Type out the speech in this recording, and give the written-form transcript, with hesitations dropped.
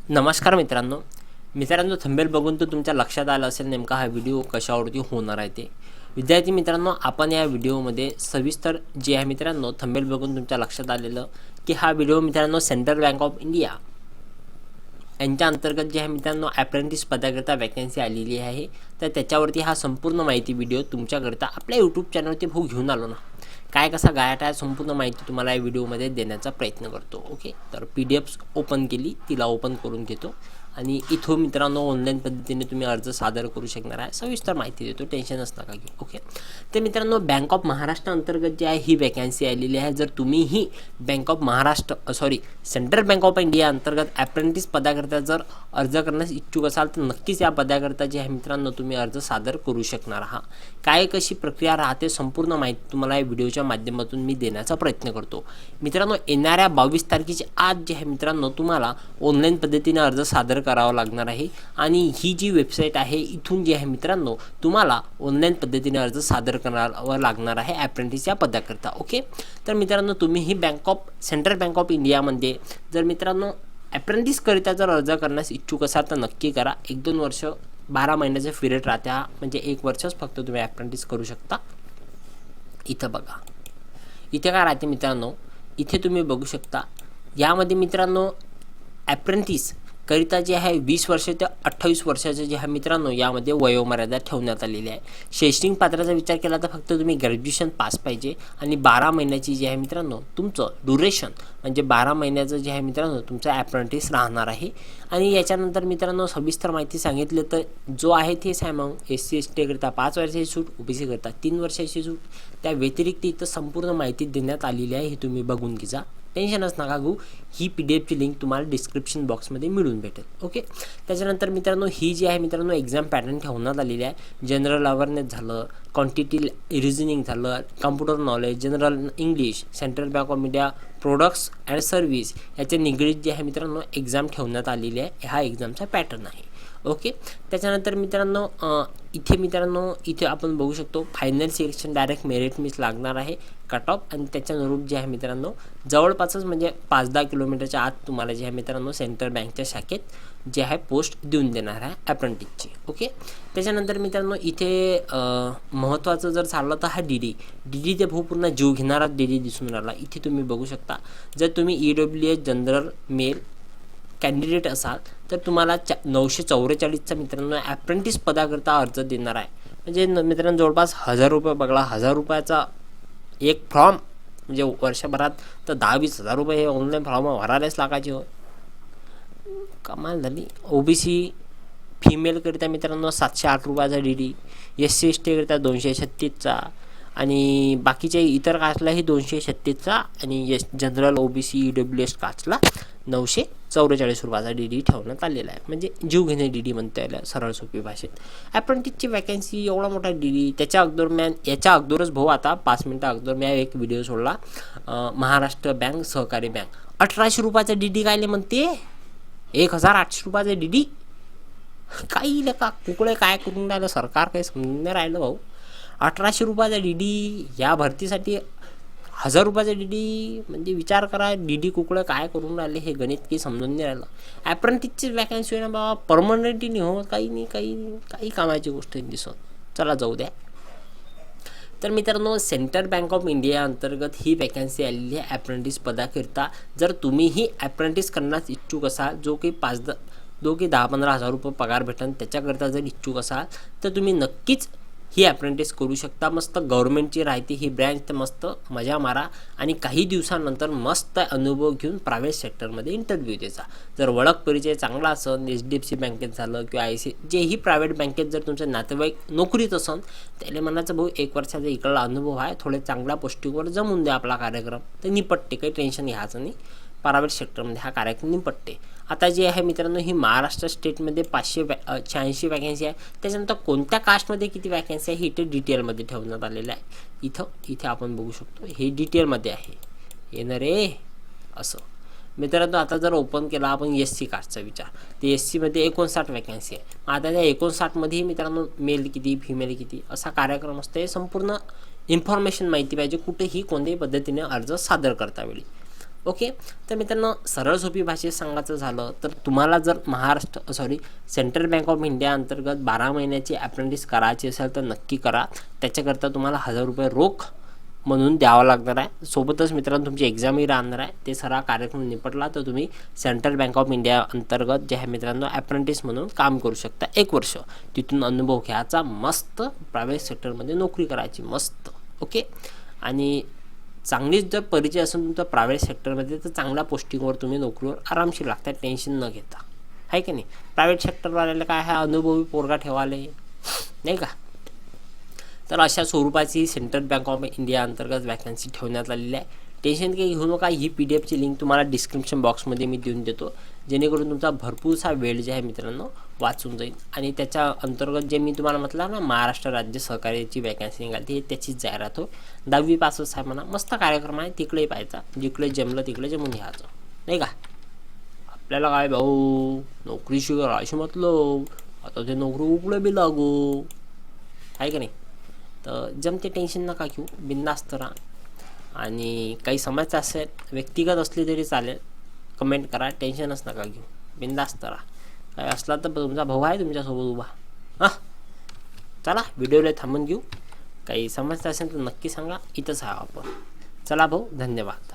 नमस्कार मित्रांनो थंबनेल बघून तर तुमच्या लक्षात आलं असेल नेमका हा व्हिडिओ कशावरती होणार आहे ते. विद्यार्थी मित्रांनो, आपण या व्हिडिओमध्ये सविस्तर जे आहे मित्रांनो, थंबनेल बघून तुमच्या लक्षात आलेलं की हा व्हिडिओ मित्रांनो सेंट्रल बँक ऑफ इंडिया यांच्या अंतर्गत जे आहे मित्रांनो अप्रेंटिस पदाकरिता वॅकन्सी आलेली आहे, तर त्याच्यावरती हा संपूर्ण माहिती व्हिडिओ तुमच्याकरिता आपल्या यूट्यूब चॅनलवरती घेऊन आलो ना. काय कसा गायट आहे संपूर्ण माहिती तुम्हाला या व्हिडिओमध्ये देण्याचा प्रयत्न करतो. ओके, तर PDF ओपन केली, तिला ओपन करून घेतो आणि इथं मित्रांनो ऑनलाईन पद्धतीने तुम्ही अर्ज सादर करू शकणार आहे. सविस्तर माहिती देतो, टेन्शनच नका घेऊ. ओके, तर मित्रांनो बँक ऑफ महाराष्ट्र अंतर्गत जी आहे ही वॅकन्सी आलेली आहे. जर तुम्हीही bank of Maharashtra central bank of India अंतर्गत अप्रेंटिस पदाकरिता जर अर्ज करण्यास इच्छुक असाल तर नक्कीच या पदाकरिता जे आहे मित्रांनो तुम्ही अर्ज सादर करू शकणार आहात. काय कशी प्रक्रिया राहते संपूर्ण माहिती तुम्हाला या व्हिडिओच्या माध्यमातून मी देण्याचा प्रयत्न करतो. मित्रांनो येणाऱ्या 22 तारखेच्या आज जे आहे मित्रांनो तुम्हाला ऑनलाईन पद्धतीने अर्ज सादर करावा लागणार आहे आणि ही जी वेबसाईट आहे इथून जे आहे मित्रांनो तुम्हाला ऑनलाईन पद्धतीने अर्ज सादर करावा लागणार आहे अप्रेंटिस या पदाकरिता. ओके, तर मित्रांनो तुम्ही ही सेंट्रल बँक ऑफ इंडियामध्ये जर मित्रांनो अप्रेंटिस करिता जर अर्ज करण्यास इच्छुक असाल तर नक्की करा. 1-2 वर्ष 12 महिन्याचा पिरियड राहते हा, म्हणजे 1 वर्षच फक्त तुम्ही अप्रेंटिस करू शकता. इथं बघा, इथे काय राहते मित्रांनो, इथे तुम्ही बघू शकता यामध्ये मित्रांनो अप्रेंटिस करिता जे आहे 20 वर्ष ते 28 वर्षाचे जे आहे मित्रांनो यामध्ये वयोमर्यादा ठेवण्यात आलेली आहे. शैक्षणिक पात्रतेचा विचार केला तर फक्त तुम्ही ग्रॅज्युएशन पास पाहिजे आणि 12 महिन्याची जे आहे मित्रांनो तुमचं ड्युरेशन, म्हणजे 12 महिन्याचं जे आहे मित्रांनो तुमचं अप्रेंटिस राहणार आहे. आणि याच्यानंतर मित्रांनो सविस्तर माहिती सांगितलं तर जो आहे तेच आहे. मग SC ST करिता 5 वर्षाची सूट, OBC करिता 3 वर्षाची सूट. त्या व्यतिरिक्त इथं संपूर्ण माहिती देण्यात आलेली आहे, हे तुम्ही बघून घ्या, टेन्शनच नका घेऊ. ही PDF ची लिंक तुम्हाला डिस्क्रिप्शन बॉक्समध्ये मिळून भेटेल. ओके, त्याच्यानंतर मित्रांनो ही जी आहे मित्रांनो एक्झाम पॅटर्न ठेवण्यात आलेली आहे. जनरल अवेअरनेस झालं, क्वांटिटी रिझनिंग झालं, computer knowledge, general English, central bank of India products and service याच्या निगडीत जे आहे मित्रांनो एक्झाम ठेवण्यात आलेली आहे. हा एक्झामचा पॅटर्न आहे. ओके, त्याच्यानंतर मित्रांनो इथे आपण बघू शकतो final selection direct merit miss लागणार आहे, कट ऑफ आणि त्याच्यानुरूप जे आहे मित्रांनो जवळपासच म्हणजे 5-10 किलोमीटरच्या आत तुम्हाला जे आहे मित्रांनो सेंट्रल बँकच्या शाखेत जे आहे पोस्ट देऊन देणार आहे अप्रेंटिसची. ओके, त्याच्यानंतर मित्रांनो इथे महत्त्वाचं जर चाललं तर हा DD ते पूर्ण जीव घेणारा DD दिसून राहिला. इथे तुम्ही बघू शकता जर तुम्ही EWS जनरल मेल कॅन्डिडेट असाल तर तुम्हाला 944चा मित्रांनो अप्रेंटिस पदाकरिता अर्ज देणार आहे. म्हणजे मित्रांनो जवळपास 1000 रुपये बघला, 1000 रुपयाचा एक फॉर्म, म्हणजे वर्षभरात तर 10-20 हजार रुपये हे ऑनलाईन फॉर्म भरायलाच लागायचे. हो, कमाल झाली. OBC फिमेलकरिता मित्रांनो 708 रुपयाचा DD, SC ST करिता 236चा आणि बाकीचे इतर कास्टलाही 236चा आणि जनरल OBC EWS कास्टला 944 रुपयाचा DD ठेवण्यात आलेला आहे. म्हणजे जीव घेणे DD म्हणता येईल सरळ सोपी भाषेत. अप्रेंटिसची वॅकन्सी एवढा मोठा DD. याच्या अगोदरच भाऊ आता 5 मिनटं अगोदर मी एक व्हिडिओ सोडला, महाराष्ट्र बँक सहकारी बँक 1800 रुपयाचा DD कायले म्हणते, 1800 रुपयाचा DD काही का कुकडे काय करून राहिलं सरकार, काही समजून नाही राहिलं भाऊ. 1800 रुपयाचा DD या भरतीसाठी 1000 रुपयाचा DD, म्हणजे विचार करा DD कुकडे काय करून राहिले, हे गणित काही समजून नाही राहिलं. अप्रेंटिसची वॅकन्सी आहे ना बाबा, परमनंटली नाही हो, काही कामाची गोष्ट दिसत. चला जाऊ द्या. तर मित्रांनो सेंट्रल बँक ऑफ इंडिया अंतर्गत ही वॅकन्सी आलेली आहे अप्रेंटिस पदाकरिता. जर तुम्हीही अप्रेंटिस करण्यास इच्छुक असाल, जो की 10-15 हजार रुपये पगार भेटेल त्याच्याकरिता जर इच्छुक असाल तर तुम्ही नक्कीच ही अप्रेंटिस करू शकता. मस्त गव्हर्नमेंटची राहते ही ब्रँच, तर मस्त मजा मारा आणि काही दिवसानंतर मस्त अनुभव घेऊन प्रायव्हेट सेक्टरमध्ये इंटरव्ह्यू द्यायचा. जर ओळख परिचय चांगला असेल, HDFC बँकेत झालं किंवा जेही प्रायव्हेट बँकेत जर तुमचे नातेवाईक नोकरीत असेल त्याला म्हणायचं भाऊ 1 वर्षाचा इकडला अनुभव आहे, थोडे चांगल्या पोस्टिंगवर जमून द्या आपला कार्यक्रम, तर निपटते, काही टेन्शन घ्यायचं नाही. प्रायव्हेट सेक्टरमध्ये हा कार्यक्रम निपटते. आता जे आहे मित्रांनो ही महाराष्ट्र स्टेटमध्ये 586 वॅकन्सी आहे. त्याच्यानंतर कोणत्या कास्टमध्ये किती वॅकन्सी आहे हे इथे डिटेलमध्ये ठेवण्यात आलेलं आहे. इथे आपण बघू शकतो, हे डिटेलमध्ये आहे. येणार रे असं मित्रांनो. आता जर ओपन केला आपण SC कास्टचा विचार, तर SCमध्ये 59 वॅकन्सी आहे. आता त्या 59मध्येही मित्रांनो मेल किती, फिमेल किती असा कार्यक्रम असतो. हे संपूर्ण इन्फॉर्मेशन माहिती पाहिजे कुठेही कोणत्याही पद्धतीने अर्ज सादर करता वेळी. ओके. तर मित्रांनो, सरळ सोपी भाषेत सांगायचं झालं तर तुम्हाला जर सेंट्रल बँक ऑफ इंडिया अंतर्गत 12 महिन्याची अप्रेंटिस करायची असेल तर नक्की करा. त्याच्याकरता तुम्हाला ₹1000 रोख म्हणून द्यावं लागणार आहे. सोबतच मित्रांनो तुमची एक्झामही राहणार आहे. ते सगळा कार्यक्रम निपटला तर तुम्ही सेंट्रल बँक ऑफ इंडिया अंतर्गत जे आहे मित्रांनो अप्रेंटिस म्हणून काम करू शकता 1 वर्ष. तिथून अनुभव घ्यायचा, मस्त प्रायव्हेट सेक्टरमध्ये नोकरी करायची मस्त. ओके. आणि चांगलीच जर परिचय असेल तुमचा प्रायव्हेट सेक्टरमध्ये तर चांगल्या पोस्टिंगवर तुम्ही नोकरीवर आरामशीर लागता, टेन्शन न घेता, आहे की नाही. प्रायव्हेट सेक्टरवाल्याला काय हा अनुभवी पोरगा ठेवाले नाही का. तर अशा स्वरूपाची सेंट्रल बँक ऑफ इंडिया अंतर्गत वॅकन्सी ठेवण्यात आलेली आहे. टेन्शन काही घेऊ नका. ही PDF ची लिंक तुम्हाला डिस्क्रिप्शन बॉक्समध्ये मी देऊन देतो, जेणेकरून तुमचा भरपूरसा वेळ जे आहे मित्रांनो वाचून जाईल. आणि त्याच्या अंतर्गत जे मी तुम्हाला म्हटलं ना, महाराष्ट्र राज्य सहकार्याची वॅकन्सी निघाली त्याचीच जाहिरात हो. 10वी पासच आहे म्हणा, मस्त कार्यक्रम आहे, तिकडे पाहायचा. जिकडे जमलं तिकडे जमून घ्यायचं नाही का. आपल्याला काय भाऊ नोकरीशी राहायची म्हटलं, आता ते नोकरी उकडे बी लागू, आहे का नाही. तर जमते, टेन्शन नका घेऊ, बिंदास्त राहा. आणि काही समस्या असेल व्यक्तिगत असली तरी चालेल, कमेंट करा, टेन्शनच नका घेऊ, बिंदास्त राहा. काय असला तर तुमचा भाऊ आहे तुमच्यासोबत उभा. हां, चला व्हिडिओला थांबून घेऊ. काही समस्या असेल तर नक्की सांगा, इथंच आहे आपण. चला भाऊ, धन्यवाद.